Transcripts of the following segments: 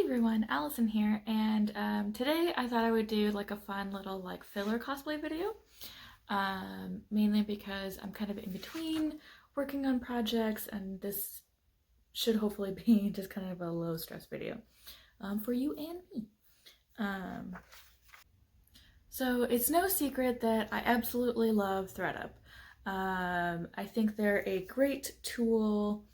everyone, Allison here, and today I thought I would do like a fun little like filler cosplay video, mainly because I'm kind of in between working on projects, and this should hopefully be just kind of a low stress video for you and me. So it's no secret that I absolutely love Thredup. I think they're a great tool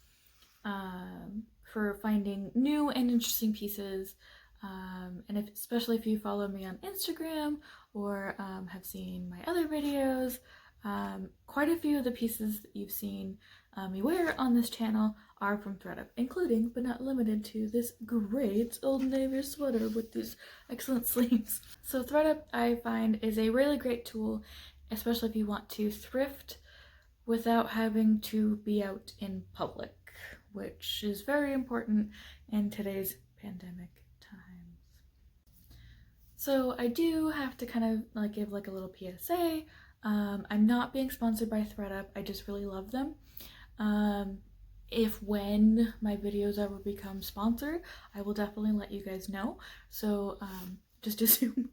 for finding new and interesting pieces, and especially if you follow me on Instagram or have seen my other videos, quite a few of the pieces that you've seen me wear on this channel are from Thredup, including but not limited to this great Old Navy sweater with these excellent sleeves. So Thredup, I find, is a really great tool, especially if you want to thrift without having to be out in public, which is very important in today's pandemic times. So I do have to kind of like give like a little PSA. I'm not being sponsored by Thredup. I just really love them. When my videos ever become sponsored, I will definitely let you guys know. So just assume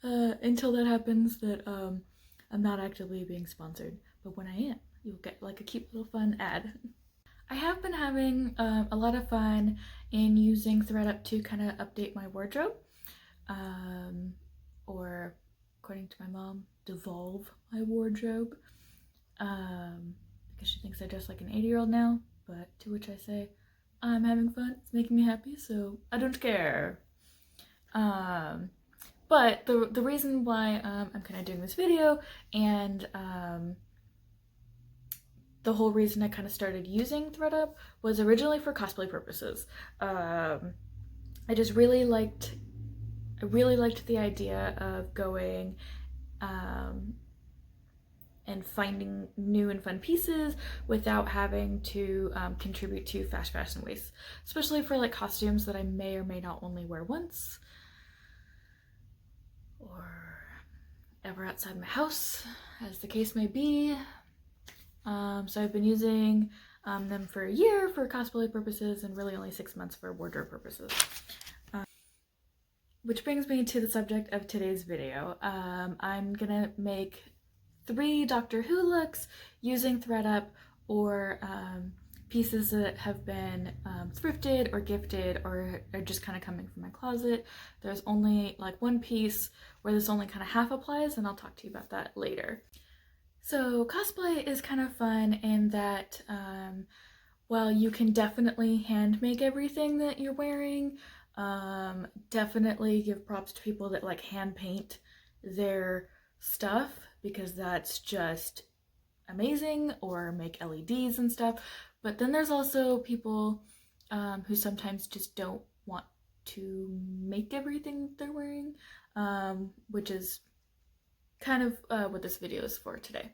until that happens that I'm not actively being sponsored. But when I am, you'll get like a cute little fun ad. I have been having a lot of fun in using Thredup to kind of update my wardrobe, or according to my mom, devolve my wardrobe, because she thinks I dress like an 80-year-old now, but to which I say, I'm having fun, it's making me happy, so I don't care. But the reason why I'm kind of doing this video, and the whole reason I kind of started using Thredup was originally for cosplay purposes. I really liked the idea of going and finding new and fun pieces without having to contribute to fast fashion waste, especially for like costumes that I may or may not only wear once or ever outside my house, as the case may be. So I've been using them for a year for cosplay purposes and really only 6 months for wardrobe purposes. Which brings me to the subject of today's video. I'm gonna make 3 Doctor Who looks using Thredup, or pieces that have been thrifted or gifted or are just kind of coming from my closet. There's only like one piece where this only kind of half applies, and I'll talk to you about that later. So cosplay is kind of fun in that while you can definitely hand make everything that you're wearing, definitely give props to people that like hand paint their stuff, because that's just amazing, or make LEDs and stuff. But then there's also people who sometimes just don't want to make everything they're wearing, which is kind of what this video is for today.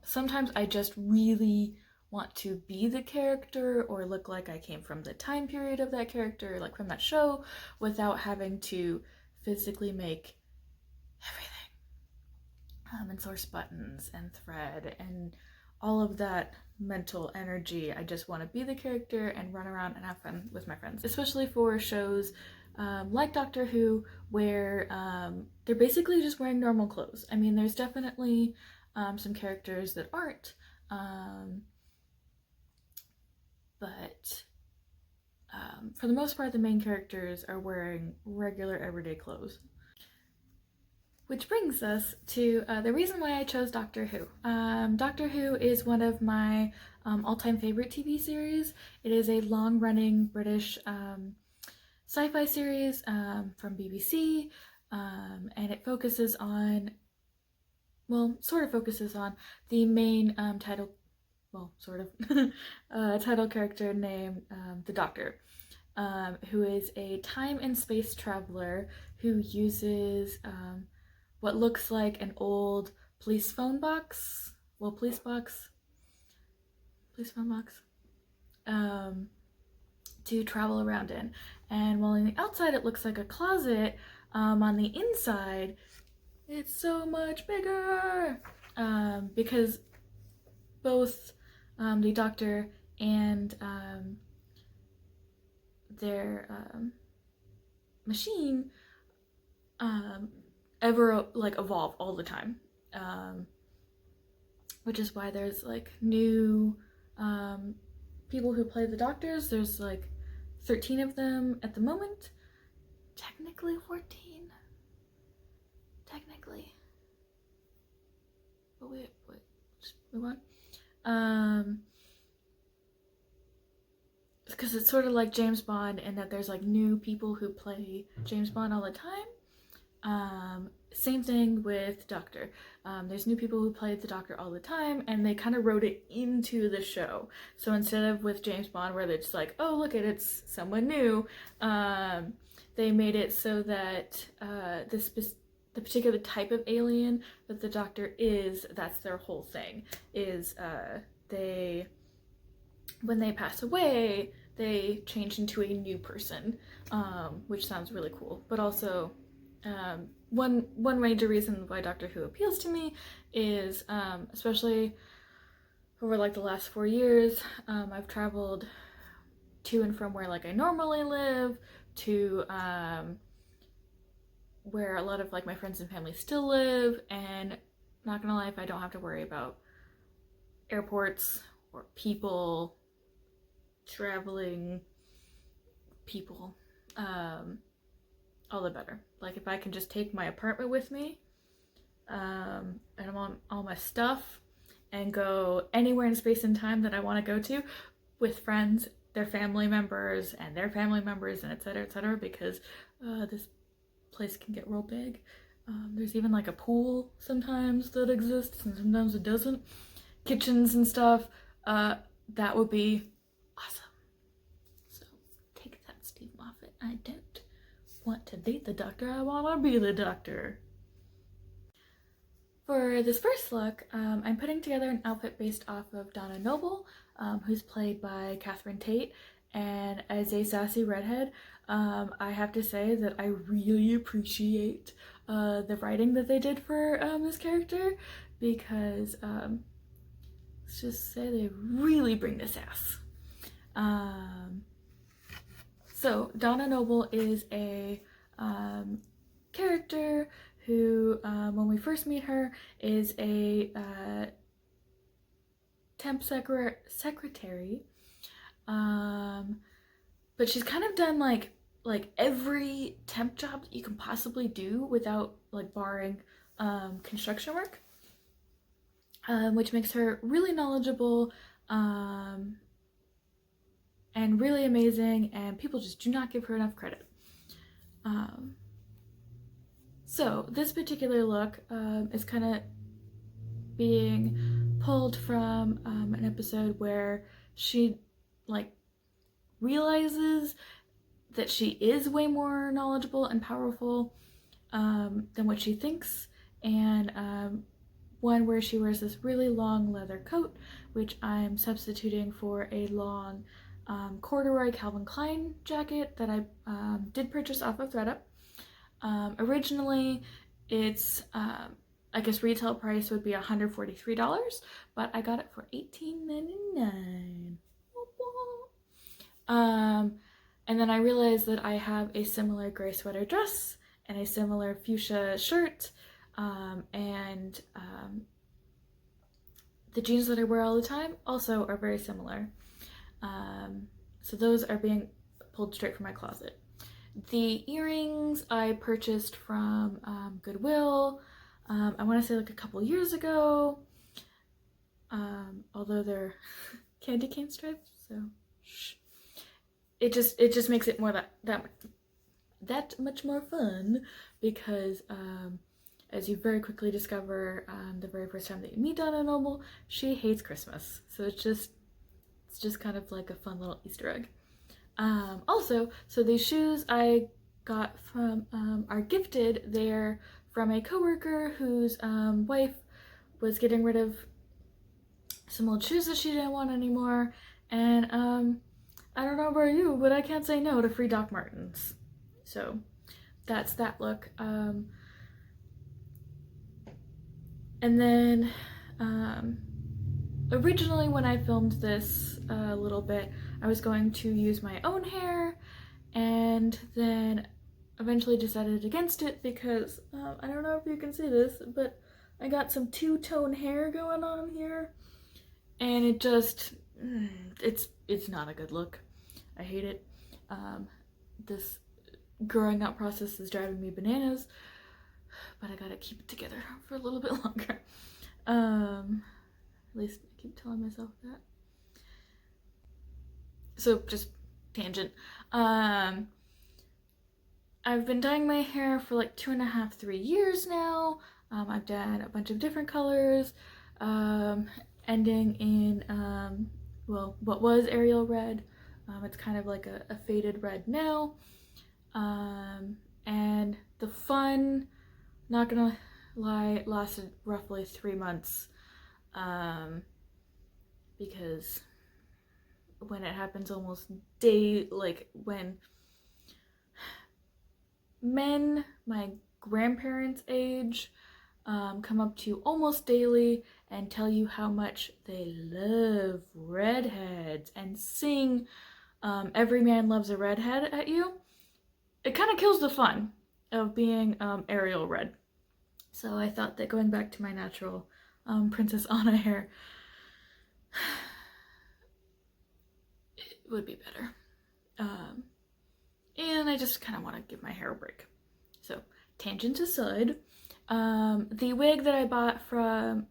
Sometimes I just really want to be the character or look like I came from the time period of that character, like from that show, without having to physically make everything, and source buttons and thread and all of that mental energy. I just want to be the character and run around and have fun with my friends, especially for shows like Doctor Who, where they're basically just wearing normal clothes. I mean, there's definitely some characters that aren't, but for the most part, the main characters are wearing regular everyday clothes. Which brings us to the reason why I chose Doctor Who. Doctor Who is one of my all-time favorite TV series. It is a long-running British sci-fi series from BBC, and it focuses on, well, sort of focuses on the main title character named the Doctor, who is a time and space traveler who uses what looks like an old police phone box, to travel around in. And while on the outside it looks like a closet, on the inside it's so much bigger, because both the Doctor and their machine ever like evolve all the time, which is why there's like new people who play the doctors. There's like 13 of them at the moment, technically 14, technically, but wait, just move on. Because it's sort of like James Bond in that there's like new people who play James Bond all the time. Same thing with Doctor. There's new people who play the Doctor all the time, and they kind of wrote it into the show. So instead of with James Bond where they're just like, oh look, it's someone new, they made it so that the particular type of alien that the Doctor is, that's their whole thing, is when they pass away, they change into a new person, which sounds really cool. But also, one major reason why Doctor Who appeals to me is, especially over like the last 4 years, I've traveled to and from where like I normally live to where a lot of like my friends and family still live, and not gonna lie, if I don't have to worry about airports or people, traveling people, all the better. Like if I can just take my apartment with me, and I'm on all my stuff, and go anywhere in space and time that I want to go to with friends, their family members, and their family members, and etc., because this place can get real big. There's even like a pool sometimes that exists, and sometimes it doesn't. Kitchens and stuff. That would be awesome. So take that, Steve Moffat. I don't want to date the Doctor, I want to be the Doctor. For this first look, I'm putting together an outfit based off of Donna Noble, who's played by Catherine Tate, and as a sassy redhead, I have to say that I really appreciate the writing that they did for this character, because let's just say they really bring the sass. So Donna Noble is a character who, when we first meet her, is a temp secretary, but she's kind of done like every temp job that you can possibly do without like barring construction work, which makes her really knowledgeable and really amazing, and people just do not give her enough credit. So this particular look is kind of being pulled from an episode where she like realizes that she is way more knowledgeable and powerful than what she thinks, and one where she wears this really long leather coat, which I'm substituting for a long corduroy Calvin Klein jacket that I did purchase off of Thredup. Originally, its I guess retail price would be $143, but I got it for $18.99. And then I realized that I have a similar gray sweater dress and a similar fuchsia shirt, and the jeans that I wear all the time also are very similar. So those are being pulled straight from my closet. The earrings I purchased from Goodwill, I want to say like a couple years ago, although they're candy cane stripes, so shh. It just makes it more that much more fun, because as you very quickly discover the very first time that you meet Donna Noble, she hates Christmas, so it's just kind of like a fun little Easter egg. Also, so these shoes I got from are gifted. They're from a coworker whose wife was getting rid of some old shoes that she didn't want anymore, and I don't know about you, but I can't say no to free Doc Martens. So that's that look. And then originally when I filmed this a little bit, I was going to use my own hair, and then eventually decided against it because I don't know if you can see this, but I got some two-tone hair going on here, and it just it's not a good look. I hate it. This growing out process is driving me bananas, but I gotta keep it together for a little bit longer. At least I keep telling myself that. So just tangent. I've been dyeing my hair for like 2.5, 3 years now. I've done a bunch of different colors, ending in, well, what was Ariel red. It's kind of like a faded red now. And the fun, not gonna lie, lasted roughly 3 months, because when it happens almost like when men my grandparents' age come up to you almost daily and tell you how much they love redheads and sing Every Man Loves a Redhead at you, it kind of kills the fun of being Ariel red. So I thought that going back to my natural Princess Anna hair it would be better. And I just kind of want to give my hair a break. So, tangent aside, the wig that I bought from,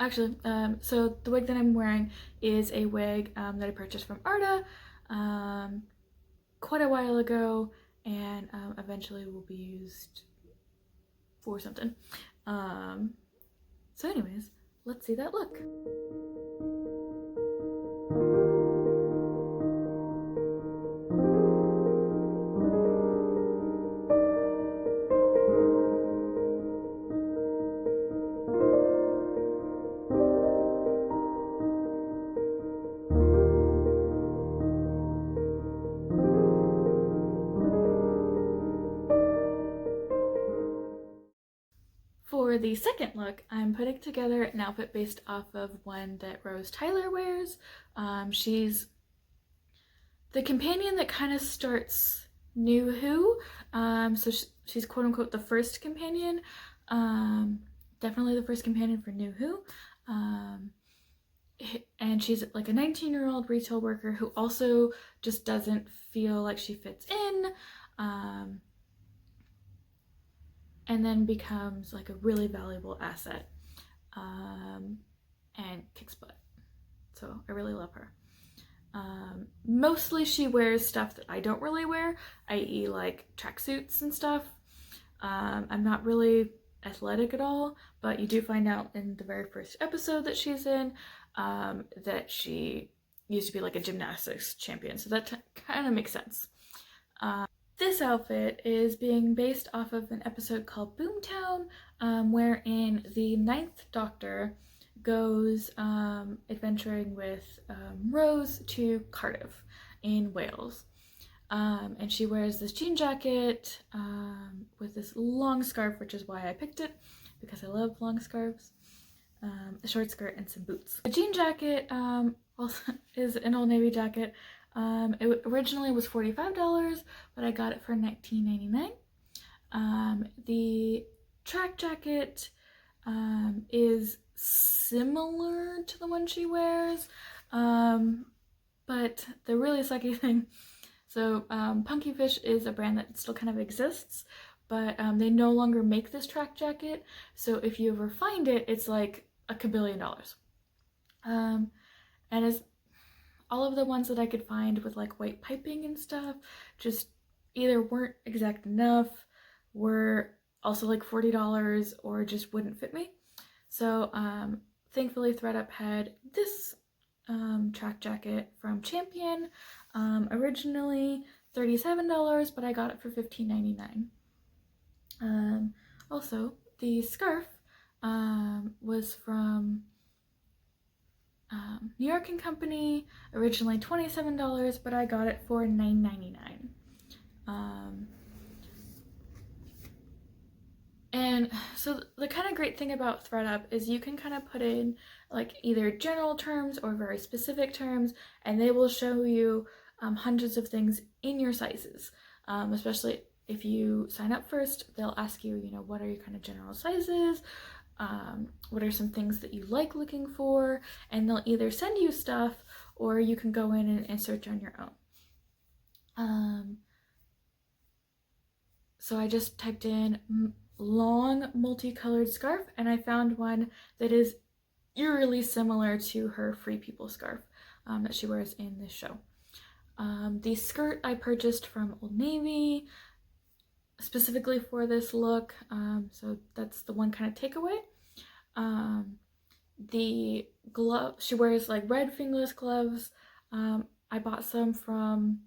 actually, so the wig that I'm wearing is a wig that I purchased from Arda quite a while ago, and eventually will be used for something. So anyways, let's see that look. For the second look, I'm putting together an outfit based off of one that Rose Tyler wears. She's the companion that kind of starts New Who. So she's quote unquote the first companion. Definitely the first companion for New Who. And she's like a 19-year-old retail worker who also just doesn't feel like she fits in. And then becomes like a really valuable asset, and kicks butt. So I really love her. Mostly she wears stuff that I don't really wear, i.e. like tracksuits and stuff. I'm not really athletic at all, but you do find out in the very first episode that she's in that she used to be like a gymnastics champion, so that kind of makes sense. This outfit is being based off of an episode called Boomtown, wherein the 9th Doctor goes adventuring with Rose to Cardiff in Wales. And she wears this jean jacket with this long scarf, which is why I picked it, because I love long scarves, a short skirt, and some boots. The jean jacket also is an Old Navy jacket. It originally was $45, but I got it for $19.99. The track jacket is similar to the one she wears, but the really sucky thing, so Punky Fish is a brand that still kind of exists, but they no longer make this track jacket, so if you ever find it, it's like a kabillion dollars. And as all of the ones that I could find with like white piping and stuff just either weren't exact enough, were also like $40, or just wouldn't fit me. So thankfully Thredup had this track jacket from Champion, originally $37, but I got it for $15.99. Also, the scarf was from New York & Company, originally $27, but I got it for $9.99. And so the kind of great thing about Thredup is you can kind of put in like either general terms or very specific terms, and they will show you hundreds of things in your sizes, especially if you sign up first. They'll ask you, you know, what are your kind of general sizes, what are some things that you like looking for, and they'll either send you stuff or you can go in and search on your own. So I just typed in long multicolored scarf, and I found one that is eerily similar to her Free People scarf that she wears in this show. The skirt I purchased from Old Navy specifically for this look, so that's the one kind of takeaway. The glove, she wears like red fingerless gloves. I bought some from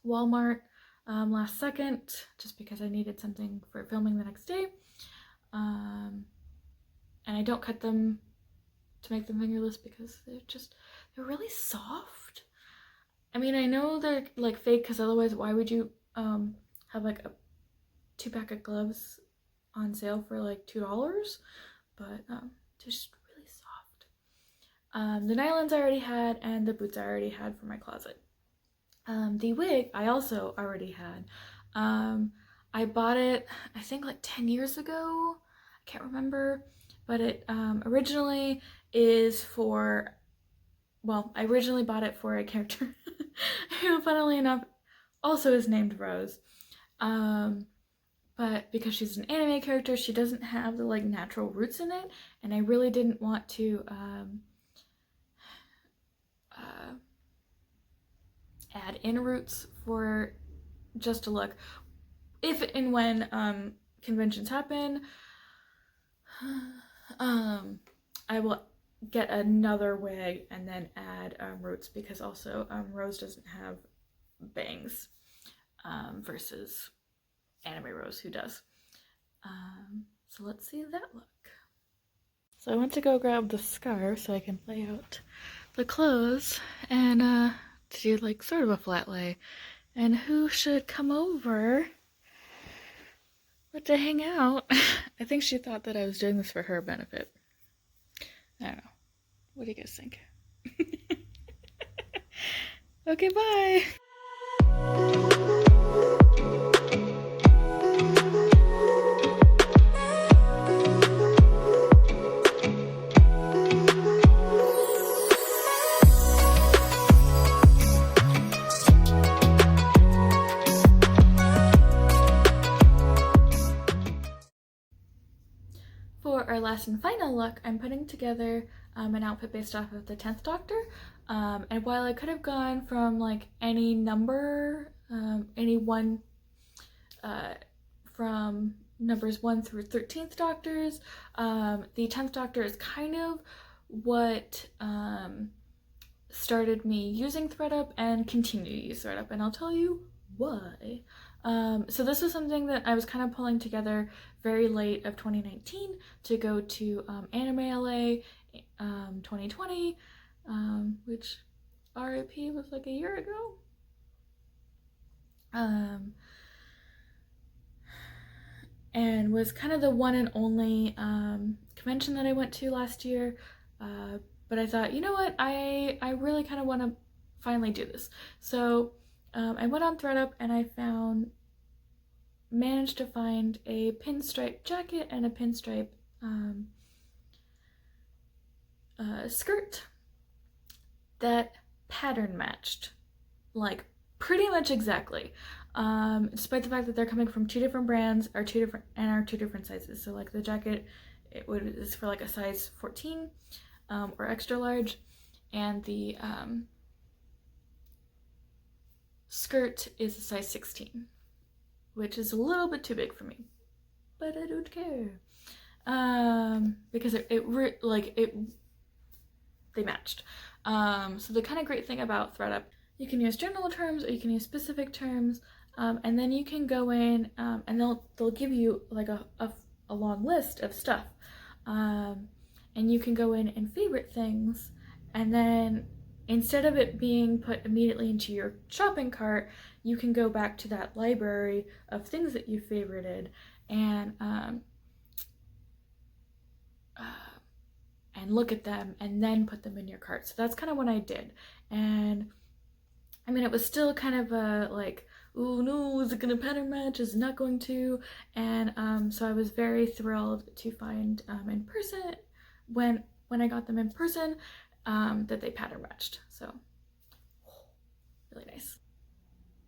Walmart last second just because I needed something for filming the next day. And I don't cut them to make them fingerless because they're really soft. I mean, I know they're like fake because otherwise why would you have like a 2-pack of gloves on sale for like $2? But they're just really soft. The nylons I already had, and the boots I already had for my closet. The wig I also already had. I bought it I think like 10 years ago. I can't remember, but it originally is for, well, I originally bought it for a character who, funnily enough, also is named Rose. But because she's an anime character, she doesn't have the like natural roots in it, and I really didn't want to add in roots for just a look. If and when conventions happen, I will get another wig and then add roots, because also Rose doesn't have bangs versus anime Rose, who does. So let's see that look. So I went to go grab the scarf so I can lay out the clothes and to do like sort of a flat lay. And who should come over but to hang out? I think she thought that I was doing this for her benefit. I don't know. What do you guys think? Okay, bye! For our last and final look, I'm putting together an outfit based off of the 10th Doctor. And while I could have gone from like any number, any one from numbers 1 through 13th Doctors, the 10th Doctor is kind of what started me using Thredup and continue to use Thredup, and I'll tell you why. So this was something that I was kind of pulling together very late of 2019 to go to Anime LA 2020, which RIP was like a year ago. And was kind of the one and only convention that I went to last year. But I thought, you know what, I really kind of want to finally do this. So I went on Thredup and I managed to find a pinstripe jacket and a pinstripe skirt that pattern matched, like pretty much exactly. Despite the fact that they're coming from two different brands, are two different sizes. So like the jacket, is for like a size 14 or extra large, and the skirt is a size 16, which is a little bit too big for me, but I don't care, because they matched. So the kind of great thing about Thredup, you can use general terms or you can use specific terms, and then you can go in and they'll give you like a long list of stuff, and you can go in and favorite things, and then instead of it being put immediately into your shopping cart, you can go back to that library of things that you favorited and look at them and then put them in your cart. So that's kind of what I did. And I mean, it was still kind of a like, oh no, is it gonna pattern match? Is it not going to? And so I was very thrilled to find in person when I got them in person that they pattern matched. So really nice.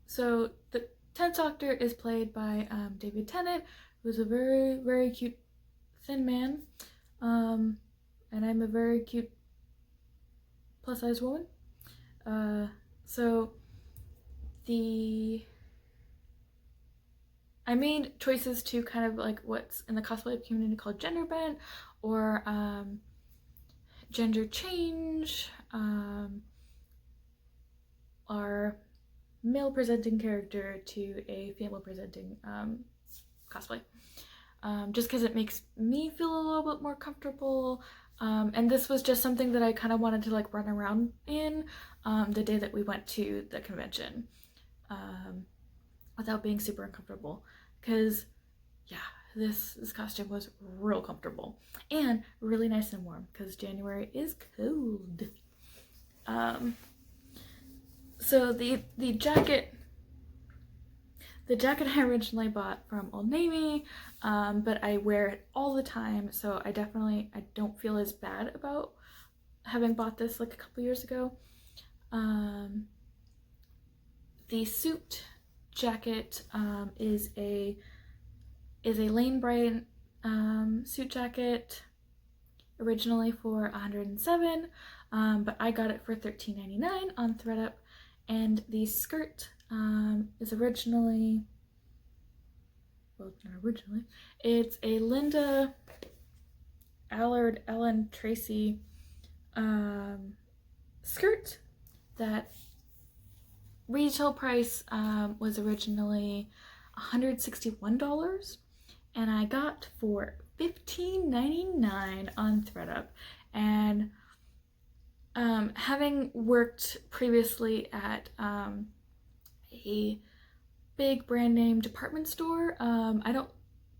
So the 10th Doctor is played by David Tennant, who's a very, very cute thin man, and I'm a very cute plus-size woman. So I made choices to kind of like what's in the cosplay community called gender bent or gender change, or male presenting character to a female presenting cosplay. Just because it makes me feel a little bit more comfortable. And this was just something that I kind of wanted to like run around in the day that we went to the convention without being super uncomfortable. Because yeah, this costume was real comfortable and really nice and warm because January is cold. So the jacket I originally bought from Old Navy, but I wear it all the time, so I don't feel as bad about having bought this like a couple years ago. The suit jacket is a Lane Bryant suit jacket, originally for $107, but I got it for $13.99 on Thredup, and the skirt is originally, well, not originally, it's a Linda Allard Ellen Tracy skirt that retail price was originally $161, and I got for $15.99 on Thredup. And having worked previously at a big brand name department store, I don't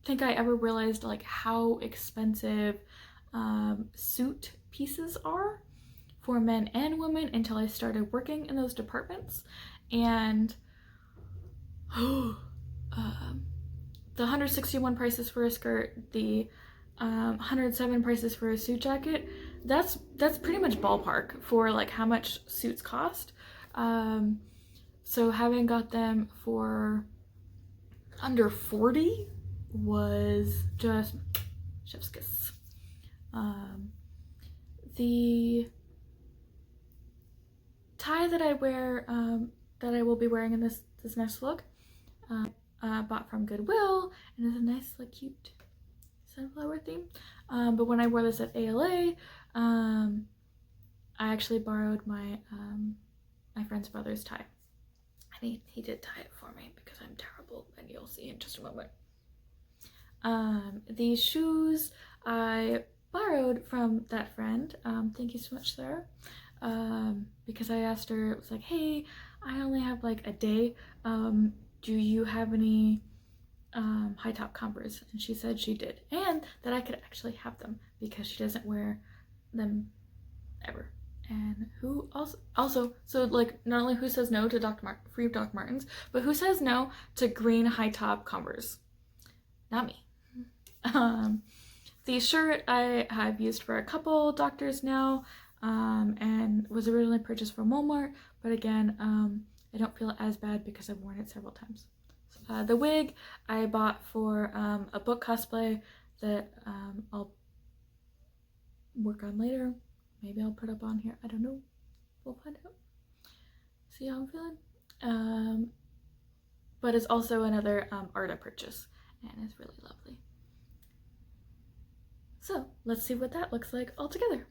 think I ever realized like how expensive suit pieces are for men and women until I started working in those departments. And the $161 prices for a skirt, the $107 prices for a suit jacket, that's pretty much ballpark for like how much suits cost. So having got them for under $40 was just chef's kiss. The tie that I wear, that I will be wearing in this next look, bought from Goodwill, and is a nice like cute sunflower theme. But when I wore this at ALA, I actually borrowed my my friend's brother's tie, and he did tie it for me because I'm terrible, and you'll see in just a moment. These shoes I borrowed from that friend. Thank you so much, Sarah. Because I asked her, it was like, hey, I only have like a day. Do you have any high top Converse? And she said she did, and that I could actually have them because she doesn't wear them ever. And who also so like not only who says no to free Doc Martens, but who says no to green high top Converse? Not me. The shirt I have used for a couple doctors now, and was originally purchased from Walmart, but again, I don't feel as bad because I've worn it several times. The wig I bought for a book cosplay that I'll work on later. Maybe I'll put up on here. I don't know. We'll find out. See how I'm feeling. But it's also another Arda purchase, and it's really lovely. So let's see what that looks like all together.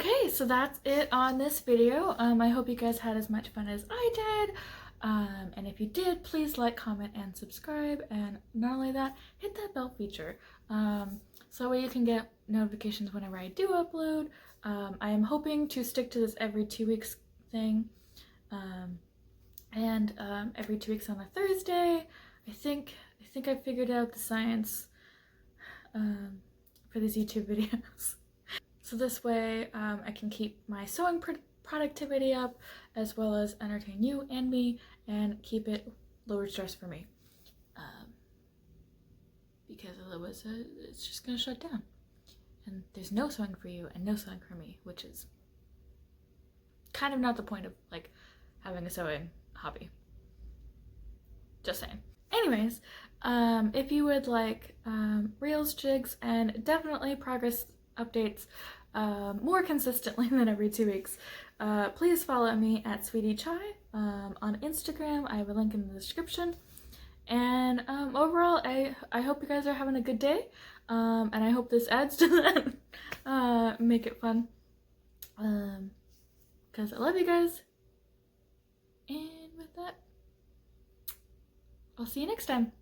Okay, so that's it on this video. I hope you guys had as much fun as I did. And if you did, please like, comment, and subscribe. And not only that, hit that bell feature. So that way you can get notifications whenever I do upload. I am hoping to stick to this every 2 weeks thing. And every 2 weeks on a Thursday. I think I figured out the science for these YouTube videos. So this way I can keep my sewing productivity up, as well as entertain you and me, and keep it lower stress for me. Because otherwise it's just gonna shut down. And there's no sewing for you and no sewing for me, which is kind of not the point of like having a sewing hobby. Just saying. Anyways, if you would like reels, jigs, and definitely progress updates more consistently than every 2 weeks, please follow me at Sweetie Chai on Instagram. I have a link in the description. And overall, I hope you guys are having a good day, and I hope this adds to that. Make it fun, because I love you guys. And with that, I'll see you next time.